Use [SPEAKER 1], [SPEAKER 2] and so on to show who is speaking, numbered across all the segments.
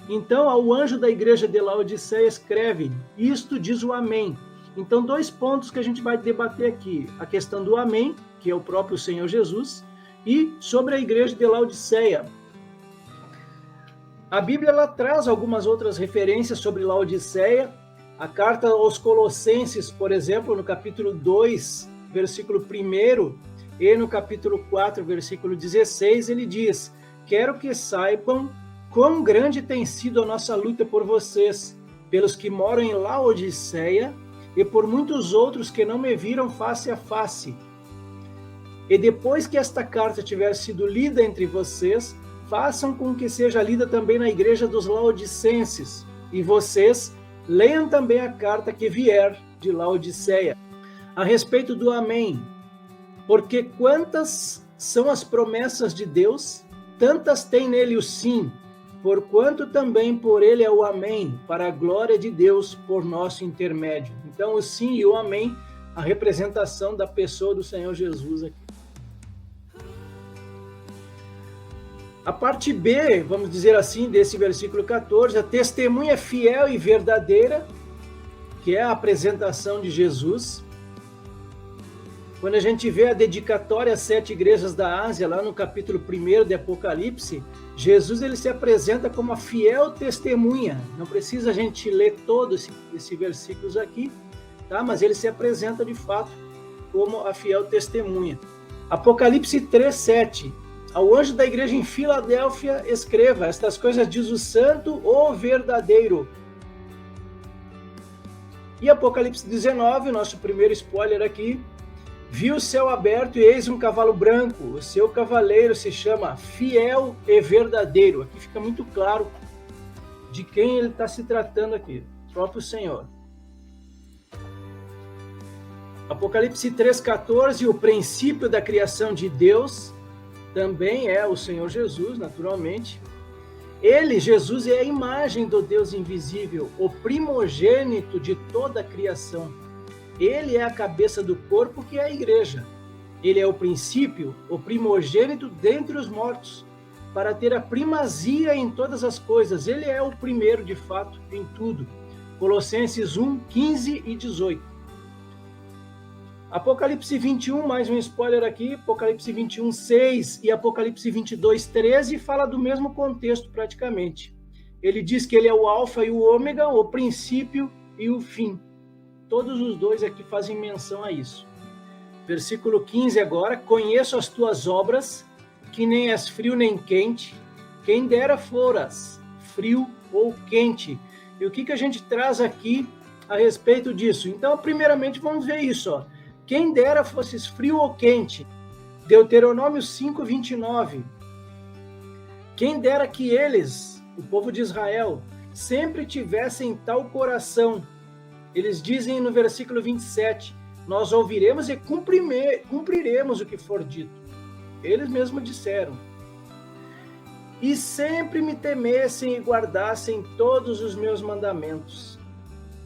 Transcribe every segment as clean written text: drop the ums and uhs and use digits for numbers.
[SPEAKER 1] Então, ao anjo da igreja de Laodiceia escreve, isto diz o Amém. Então, 2 pontos que a gente vai debater aqui. A questão do Amém, que é o próprio Senhor Jesus, e sobre a igreja de Laodiceia. A Bíblia ela traz algumas outras referências sobre Laodiceia. A carta aos Colossenses, por exemplo, no capítulo 2, versículo 1, e no capítulo 4, versículo 16, ele diz, quero que saibam quão grande tem sido a nossa luta por vocês, pelos que moram em Laodiceia, e por muitos outros que não me viram face a face. E depois que esta carta tiver sido lida entre vocês, façam com que seja lida também na igreja dos laodicenses, e vocês leiam também a carta que vier de Laodiceia. A respeito do Amém, porque quantas são as promessas de Deus, tantas tem nele o sim, porquanto também por ele é o Amém, para a glória de Deus por nosso intermédio. Então o sim e o Amém, a representação da pessoa do Senhor Jesus aqui. A parte B, vamos dizer assim, desse versículo 14, a testemunha fiel e verdadeira, que é a apresentação de Jesus. Quando a gente vê a dedicatória às 7 igrejas da Ásia, lá no capítulo 1 de Apocalipse, Jesus ele se apresenta como a fiel testemunha. Não precisa a gente ler todos esses versículos aqui, tá? Mas ele se apresenta de fato como a fiel testemunha. Apocalipse 3:7. Ao anjo da igreja em Filadélfia, escreva, estas coisas diz o santo, o verdadeiro. E Apocalipse 19, nosso primeiro spoiler aqui, vi o céu aberto e eis um cavalo branco, o seu cavaleiro se chama Fiel e Verdadeiro. Aqui fica muito claro de quem ele está se tratando aqui, o próprio Senhor. Apocalipse 3:14, o princípio da criação de Deus, também é o Senhor Jesus, naturalmente. Ele, Jesus, é a imagem do Deus invisível, o primogênito de toda a criação. Ele é a cabeça do corpo, que é a igreja. Ele é o princípio, o primogênito dentre os mortos, para ter a primazia em todas as coisas. Ele é o primeiro, de fato, em tudo. Colossenses 1:15 e 18. Apocalipse 21, mais um spoiler aqui, Apocalipse 21:6 e Apocalipse 22:13 fala do mesmo contexto praticamente. Ele diz que ele é o alfa e o ômega, o princípio e o fim. Todos os dois aqui fazem menção a isso. Versículo 15 agora, conheço as tuas obras, que nem és frio nem quente, quem dera foras frio ou quente. E o que a gente traz aqui a respeito disso? Então, primeiramente, vamos ver isso, ó. Quem dera fosses frio ou quente. Deuteronômio 5:29. Quem dera que eles, o povo de Israel, sempre tivessem tal coração. Eles dizem no versículo 27, nós ouviremos e cumpriremos o que for dito. Eles mesmos disseram. E sempre me temessem e guardassem todos os meus mandamentos.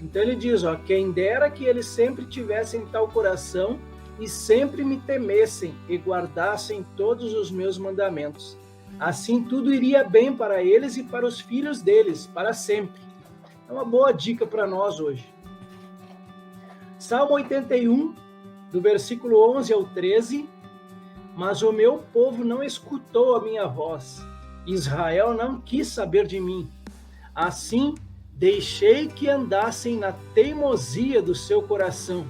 [SPEAKER 1] Então ele diz, ó, quem dera que eles sempre tivessem tal coração e sempre me temessem e guardassem todos os meus mandamentos. Assim tudo iria bem para eles e para os filhos deles, para sempre. É uma boa dica para nós hoje. Salmo 81, do versículo 11 ao 13. Mas o meu povo não escutou a minha voz. Israel não quis saber de mim. Assim, deixei que andassem na teimosia do seu coração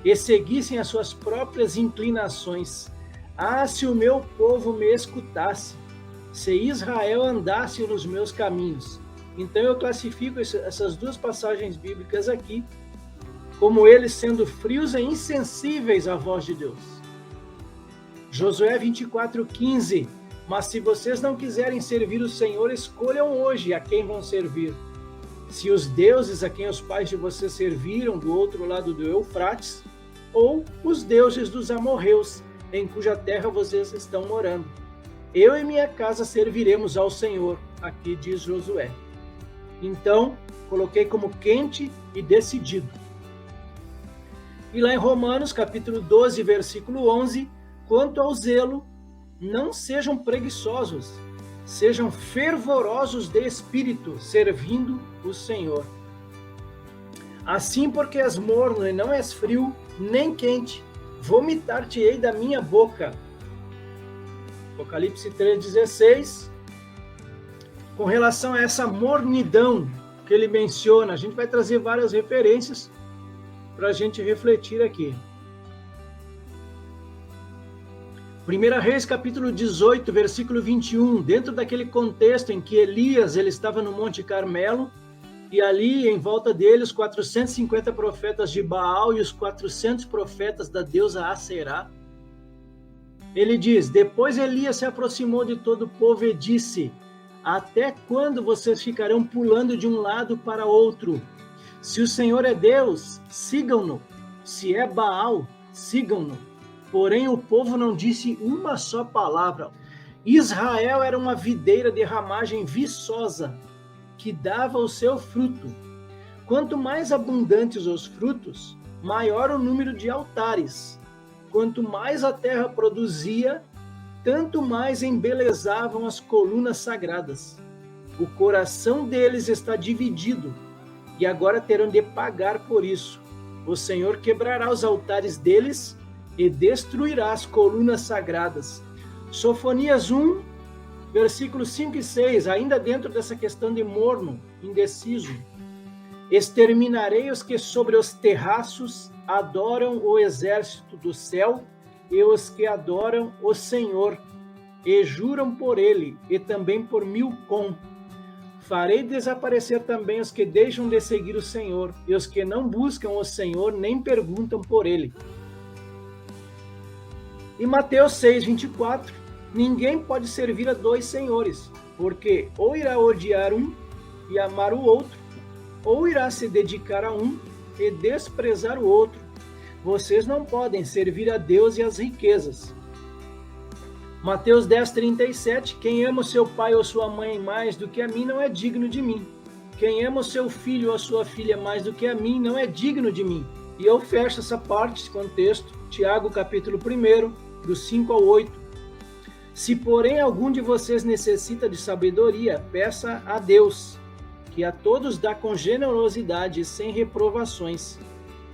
[SPEAKER 1] e seguissem as suas próprias inclinações. Ah, se o meu povo me escutasse, se Israel andasse nos meus caminhos. Então eu classifico essas duas passagens bíblicas aqui como eles sendo frios e insensíveis à voz de Deus. Josué 24:15. Mas se vocês não quiserem servir o Senhor, escolham hoje a quem vão servir. Se os deuses a quem os pais de vocês serviram do outro lado do Eufrates, ou os deuses dos amorreus, em cuja terra vocês estão morando. Eu e minha casa serviremos ao Senhor, aqui diz Josué. Então, coloquei como quente e decidido. E lá em Romanos, capítulo 12, versículo 11, quanto ao zelo, não sejam preguiçosos, sejam fervorosos de espírito, servindo o Senhor. Assim, porque és morno e não és frio, nem quente, vomitar-te-ei da minha boca. Apocalipse 3,16. Com relação a essa mornidão que ele menciona, a gente vai trazer várias referências para a gente refletir aqui. 1 Reis, capítulo 18, versículo 21, dentro daquele contexto em que Elias ele estava no Monte Carmelo, e ali, em volta dele, os 450 profetas de Baal e os 400 profetas da deusa Aserá. Ele diz, depois Elias se aproximou de todo o povo e disse, até quando vocês ficarão pulando de um lado para outro? Se o Senhor é Deus, sigam-no. Se é Baal, sigam-no. Porém, o povo não disse uma só palavra. Israel era uma videira de ramagem viçosa, que dava o seu fruto. Quanto mais abundantes os frutos, maior o número de altares. Quanto mais a terra produzia, tanto mais embelezavam as colunas sagradas. O coração deles está dividido, e agora terão de pagar por isso. O Senhor quebrará os altares deles e destruirá as colunas sagradas. Sofonias 1, versículos 5 e 6, ainda dentro dessa questão de morno, indeciso. Exterminarei os que sobre os terraços adoram o exército do céu e os que adoram o Senhor e juram por ele e também por Milcom. Farei desaparecer também os que deixam de seguir o Senhor e os que não buscam o Senhor nem perguntam por ele. E Mateus 6, 24, ninguém pode servir a dois senhores, porque ou irá odiar um e amar o outro, ou irá se dedicar a um e desprezar o outro. Vocês não podem servir a Deus e às riquezas. Mateus 10, 37, quem ama o seu pai ou sua mãe mais do que a mim não é digno de mim. Quem ama o seu filho ou a sua filha mais do que a mim não é digno de mim. E eu fecho essa parte, esse contexto, Tiago capítulo 1, do 5 ao 8. Se, porém, algum de vocês necessita de sabedoria, peça a Deus, que a todos dá com generosidade e sem reprovações,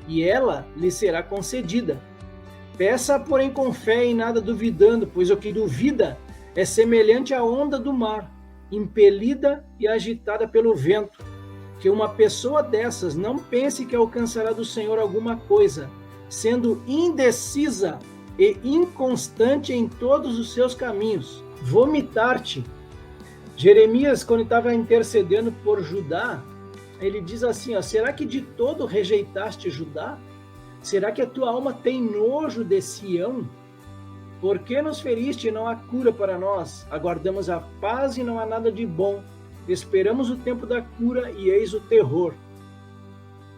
[SPEAKER 1] e ela lhe será concedida. Peça, porém, com fé e nada duvidando, pois o que duvida é semelhante à onda do mar, impelida e agitada pelo vento. Que uma pessoa dessas não pense que alcançará do Senhor alguma coisa, sendo indecisa e inconstante em todos os seus caminhos. Vomitar-te. Jeremias, quando estava intercedendo por Judá, ele diz assim, será que de todo rejeitaste Judá? Será que a tua alma tem nojo de Sião? Por que nos feriste e não há cura para nós? Aguardamos a paz e não há nada de bom. Esperamos o tempo da cura e eis o terror.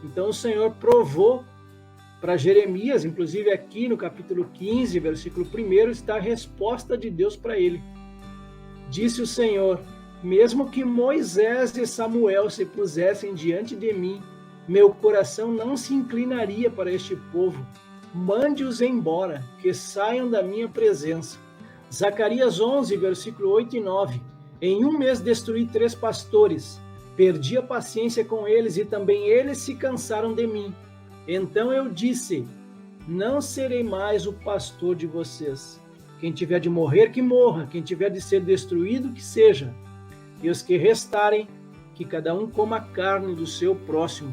[SPEAKER 1] Então o Senhor provou para Jeremias, inclusive aqui no capítulo 15, versículo 1, está a resposta de Deus para ele. Disse o Senhor, mesmo que Moisés e Samuel se pusessem diante de mim, meu coração não se inclinaria para este povo. Mande-os embora, que saiam da minha presença. Zacarias 11, versículo 8 e 9. Em um mês destruí 3 pastores. Perdi a paciência com eles e também eles se cansaram de mim. Então eu disse, não serei mais o pastor de vocês. Quem tiver de morrer, que morra. Quem tiver de ser destruído, que seja. E os que restarem, que cada um coma a carne do seu próximo.